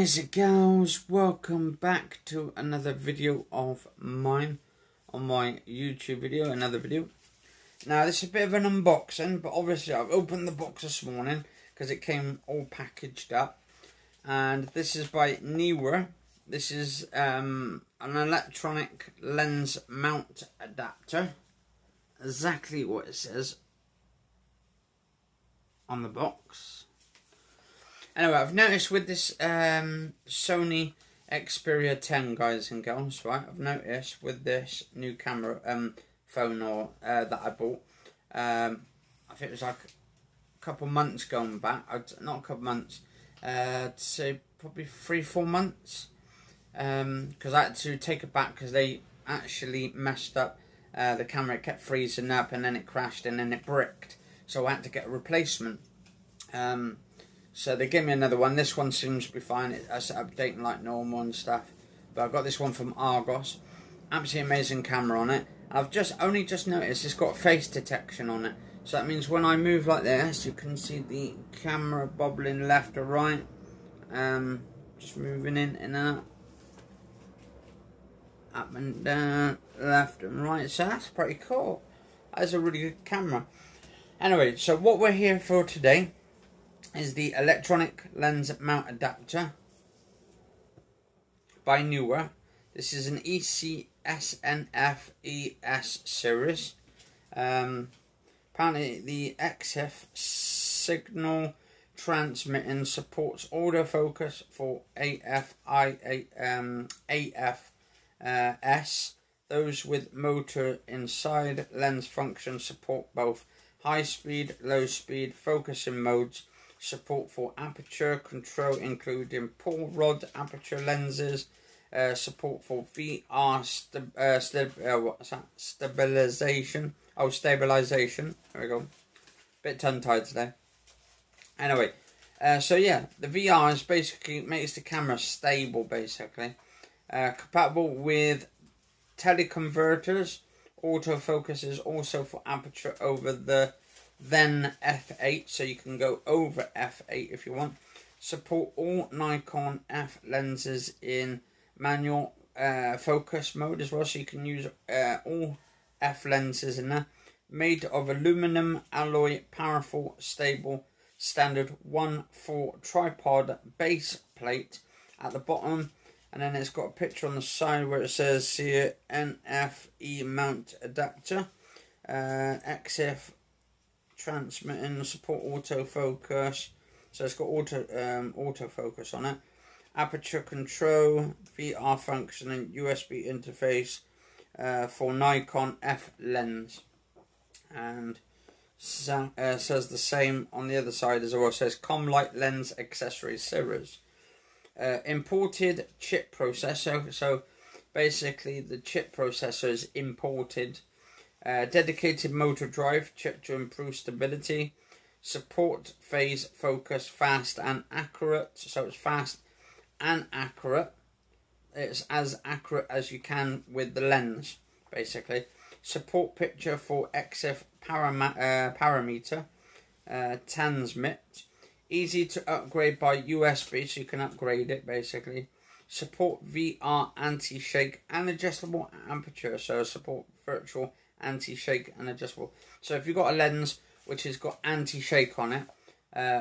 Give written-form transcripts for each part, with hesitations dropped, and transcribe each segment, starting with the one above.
guys and girls, welcome back to another video of mine on my YouTube video, another video. Now this is a bit of an unboxing, but obviously I've opened the box this morning because it came all packaged up. And this is by Neewer. This is an electronic lens mount adapter. Exactly what it says on the box. Anyway, I've noticed with this Sony Xperia 10, guys and girls, right? I've noticed with this new camera phone that I bought. I think it was like a couple months going back. Not a couple months. I'd say probably 3-4 months. Because I had to take it back because they actually messed up the camera. It kept freezing up and then it crashed and then it bricked. So I had to get a replacement. So they gave me another one. This one seems to be fine. It's updating like normal and stuff. But I've got this one from Argos. Absolutely amazing camera on it. I've only just noticed it's got face detection on it. So that means when I move like this, you can see the camera bobbling left or right. Just moving in and out. Up and down, left and right. So that's pretty cool. That's a really good camera. Anyway, so what we're here for today is the electronic lens mount adapter by Neewer. This is an ECSNF-ES series. Apparently the XF signal transmitting supports autofocus for AF-S. Those with motor inside lens function support both high speed, low speed focusing modes. Support for aperture control including pull rod aperture lenses. Support for VR stabilization. Oh, stabilization. There we go. Bit tongue tied today. Anyway, so yeah, the VR is basically makes the camera stable. Basically, compatible with teleconverters. Autofocus is also for aperture over the then f8, so you can go over f8 if you want. Support all Nikon f lenses in manual focus mode as well, so you can use all f lenses in there. Made of aluminum alloy, powerful, stable, standard 1/4 tripod base plate at the bottom, and then it's got a picture on the side where it says here NFE mount adapter, XF transmitting, support autofocus, so it's got autofocus on it, aperture control, VR function and USB interface for Nikon F lens, and says the same on the other side as well. It says Comlight lens accessories series. Imported chip processor, so basically the chip processor is imported. Dedicated motor drive chip to improve stability. Support phase focus fast and accurate, so it's fast and accurate. It's as accurate as you can with the lens, basically. Support picture for XF parameter transmit. Easy to upgrade by USB, so you can upgrade it basically. Support VR anti-shake and adjustable aperture, so support virtual anti-shake and adjustable. So if you've got a lens which has got anti-shake on it,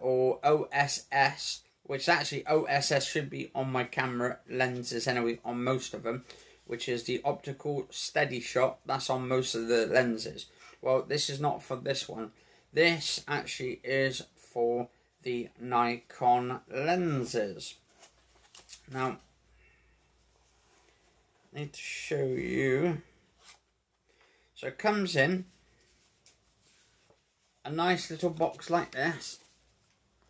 or OSS, which actually OSS should be on my camera lenses anyway, on most of them, which is the optical steady shot. That's on most of the lenses. Well, this is not for this one. This actually is for the Nikon lenses. Now, I need to show you. So it comes in a nice little box like this.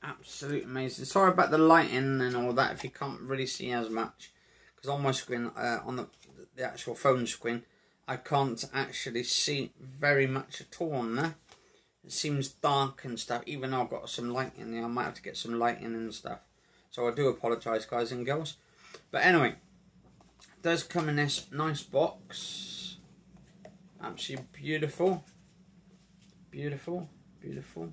Absolutely amazing. Sorry about the lighting and all that if you can't really see as much, because on my screen, on the actual phone screen, I can't actually see very much at all on there. It seems dark and stuff, even though I've got some light in there. I might have to get some lighting and stuff. So I do apologise, guys and girls. But anyway, it does come in this nice box. Absolutely beautiful. Beautiful, beautiful.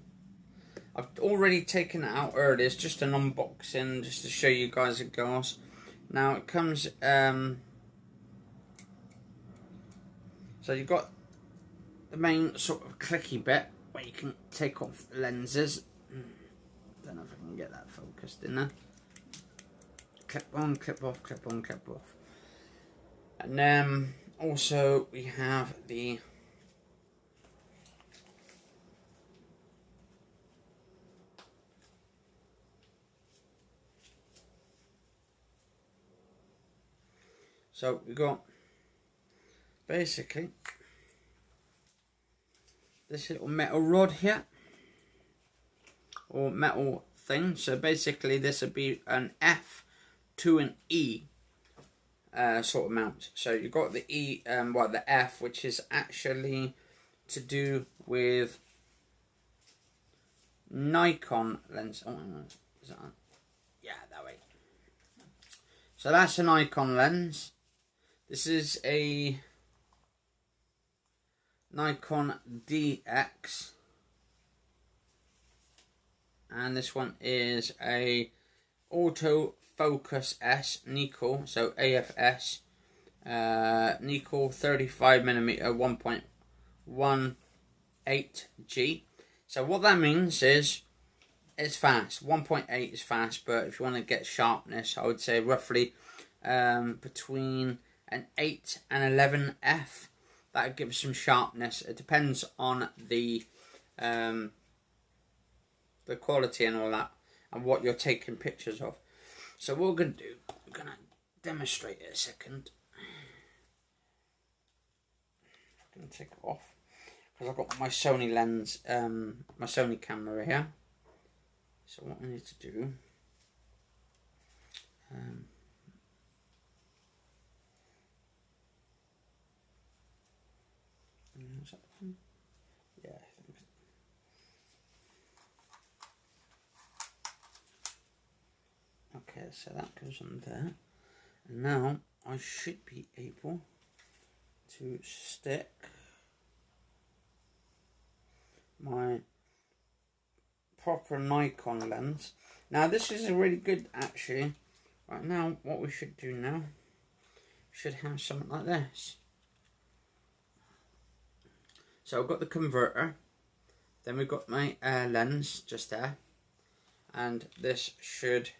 I've already taken it out earlier. It's just an unboxing, just to show you guys it goes. Now it comes, so you've got the main sort of clicky bit where you can take off lenses. Don't know if I can get that focused in there. Clip on, clip off, clip on, clip off. And then also we have the so we got basically this little metal rod here, or metal thing. So basically this would be an F to an E sort of mount. So you've got the E, well, the F, which is actually to do with Nikon lens. Oh, is that on? Yeah, that way. So that's an Nikon lens. This is a Nikon DX, and this one is a autofocus S Nikon, so AFS Nikon 35mm 1.18G. So what that means is it's fast. 1.8 is fast, but if you want to get sharpness, I would say roughly between an 8 and 11f. That would give some sharpness. It depends on the quality and all that, and what you're taking pictures of. So what we're going to do, we're going to demonstrate it a second. I'm going to take it off because I've got my Sony lens, my Sony camera here. So what I need to do, is that the one? Yeah, I think so. Okay, so that goes on there, and now I should be able to stick my proper Nikon lens. Now this is a really good, actually. Right now, what we should do now, we should have something like this. So I've got the converter, then we've got my lens just there, and this should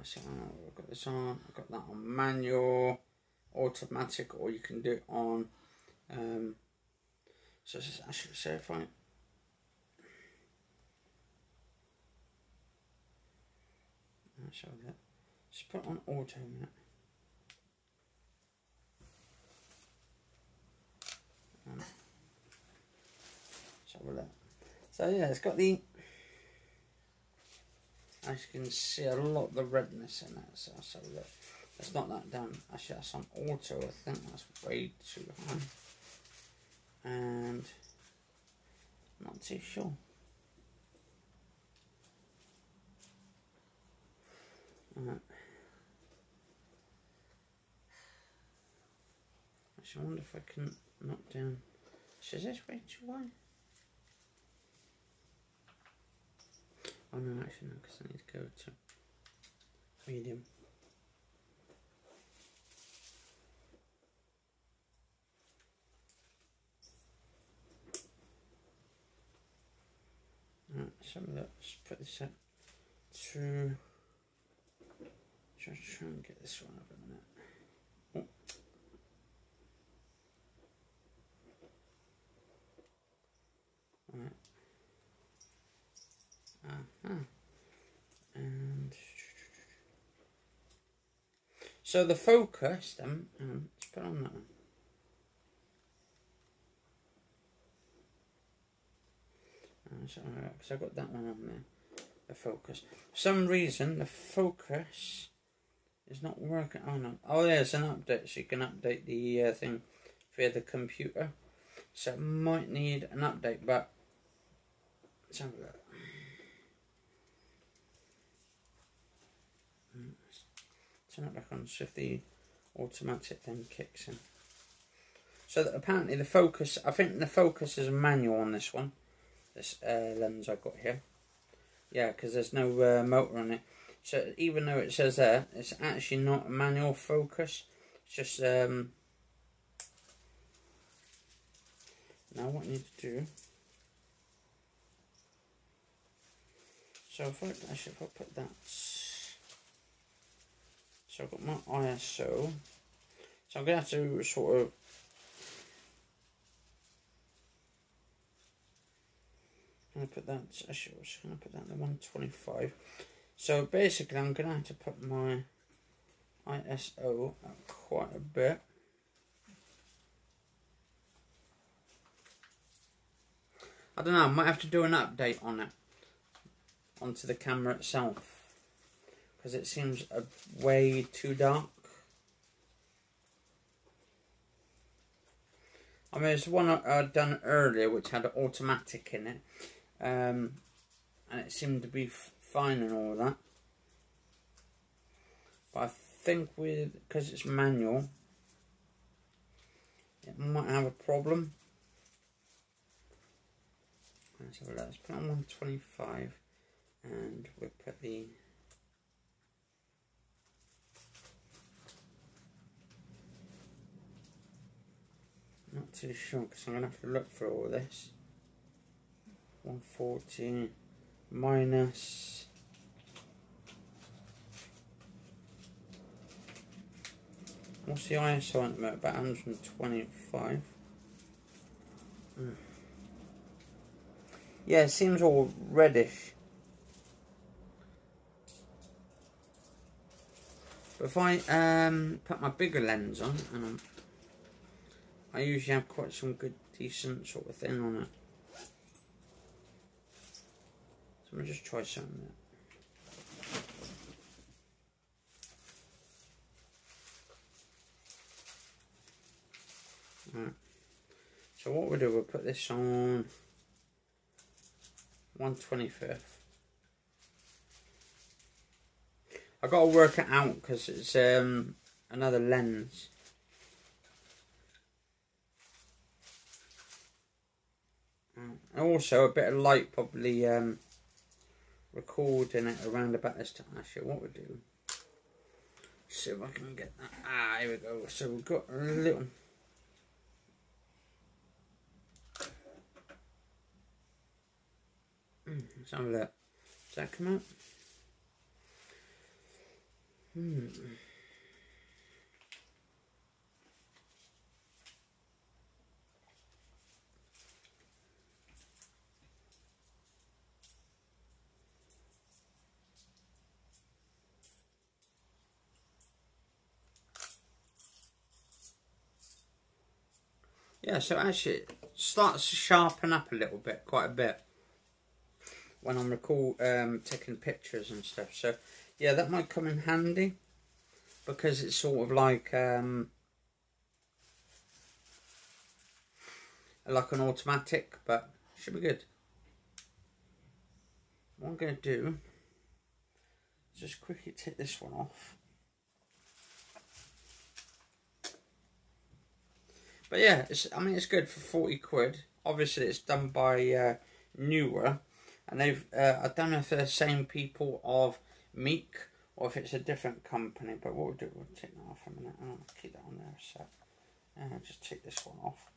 so I've got this on, I've got that on manual, automatic, or you can do it on so this is actually, so if I show that, just put it on auto a minute. So yeah, it's got the, as you can see, a lot of the redness in it. So let's have a look. It's not that down. Actually, that's on auto. I think that's way too high, and I'm not too sure. Actually, I wonder if I can knock down. Is this way too high? Oh no, actually no, because I need to go to medium. Alright, so let's put this up to try and get this one up a minute. Alright. And so the focus then, let's put on that one. Because I've got that one on there, the focus. For some reason the focus is not working. Oh no, oh there's an update, so you can update the thing via the computer. So it might need an update, but let's have a look. Turn it back on, so if the automatic thing kicks in. So that apparently the focus, I think the focus is a manual on this one. This lens I've got here. Yeah, because there's no motor on it. So even though it says there, it's actually not a manual focus. It's just now what I need to do. So if I put that, so I've got my ISO. So I'm gonna have to sort of. I'm gonna put that. Actually, I was gonna put that in the 125. So basically, I'm gonna have to put my ISO up quite a bit. I don't know. I might have to do an update on it, onto the camera itself, because it seems way too dark. I mean, there's one I'd done earlier which had an automatic in it, and it seemed to be fine and all that. But I think because it's manual, it might have a problem. Let's have a look. Let's put it on 125, and we'll put the. Not too sure because I'm going to have to look for all this. 140 minus. What's the ISO on it? About 125. Yeah, it seems all reddish. But if I put my bigger lens on, and I usually have quite some good, decent sort of thing on it. So I'm going to just try something there. Right. So what we'll do, we'll put this on 1/25. I've got to work it out because it's another lens. And also a bit of light probably recording it around about this time. Actually, what we'll do, see if I can get that. Ah, here we go. So we've got a little. Let's have a look. Does that come out? Yeah, so actually it starts to sharpen up a little bit, quite a bit, when I'm taking pictures and stuff. So yeah, that might come in handy because it's sort of like an automatic, but should be good. What I'm going to do is just quickly take this one off. But yeah, I mean it's good for 40 quid. Obviously it's done by Neewer, and they've I don't know if they're the same people of Meek or if it's a different company. But what we'll do, we'll take that off for a minute. I'll keep that on there a sec. And I'll just take this one off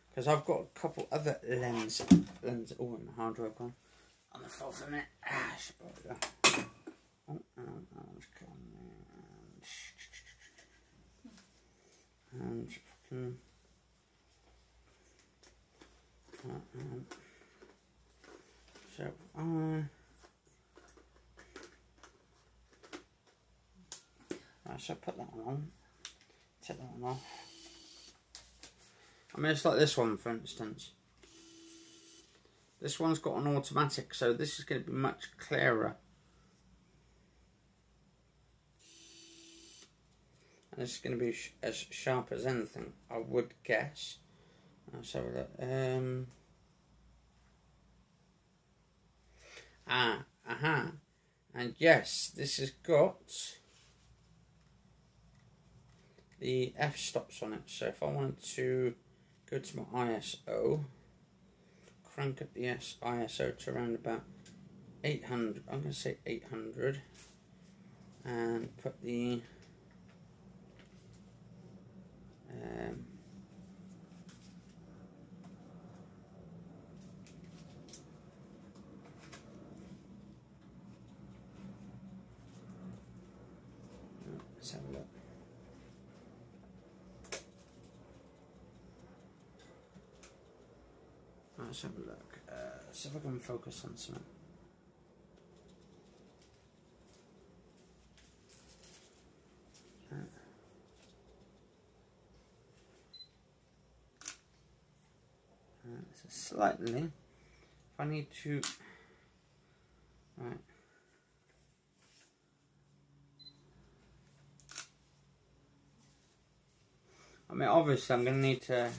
because I've got a couple other lens. Oh, and the hard drive gone on the floor for a minute. Ah, shit, there we go. Oh, and fucking so so put that one on, take that one off. I mean it's like this one for instance. This one's got an automatic, so this is going to be much clearer. And it's going to be as sharp as anything, I would guess. So that and yes, this has got the f-stops on it. So if I wanted to go to my ISO, crank up the ISO to around about 800, I'm going to say 800, and put the let's have a look. Let's have a look. See if I can focus on something. So slightly. If I need to, right. I mean, obviously, I'm going to need to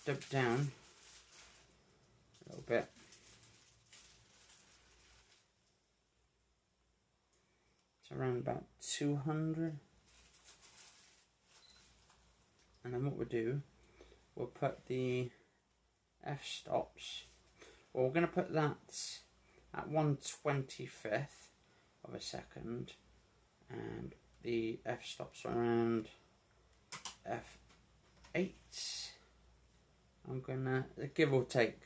dip down a little bit. It's around about 200. And then what we'll do, we'll put the f-stops. Well, we're going to put that at 1/25th of a second. And the f-stops around f8. I'm gonna give or take.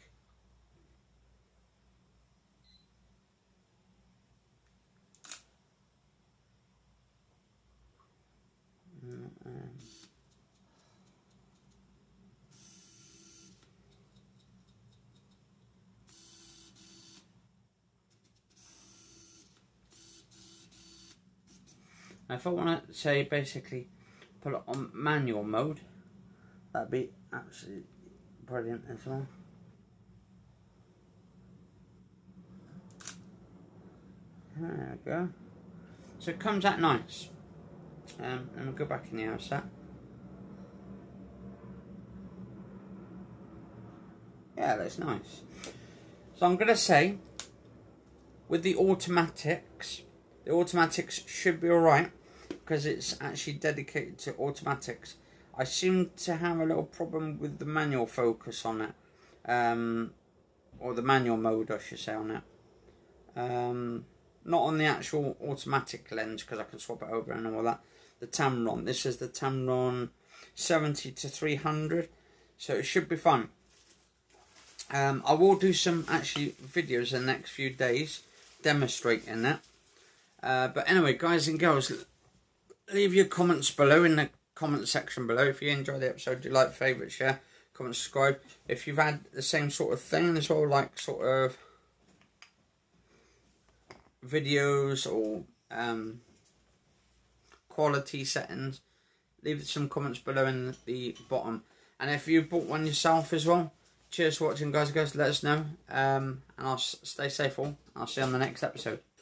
Now if I want to say basically put it on manual mode, that'd be absolutely brilliant as well. There we go. So it comes out nice. And we'll go back in the house that. Yeah, that's nice. So I'm going to say, with the automatics should be alright, because it's actually dedicated to automatics. I seem to have a little problem with the manual focus on it, or the manual mode I should say on it. Not on the actual automatic lens, because I can swap it over and all that. The Tamron, this is the Tamron 70-300, so it should be fun. I will do some actually videos in the next few days demonstrating that. But anyway, guys and girls, leave your comments below in the comment section below. If you enjoyed the episode, do like, favourite, share, comment, subscribe. If you've had the same sort of thing as well, like sort of videos or quality settings, leave some comments below in the bottom. And if you bought one yourself as well, cheers for watching, guys and girls. Let us know, and I'll stay safe all. I'll see you on the next episode.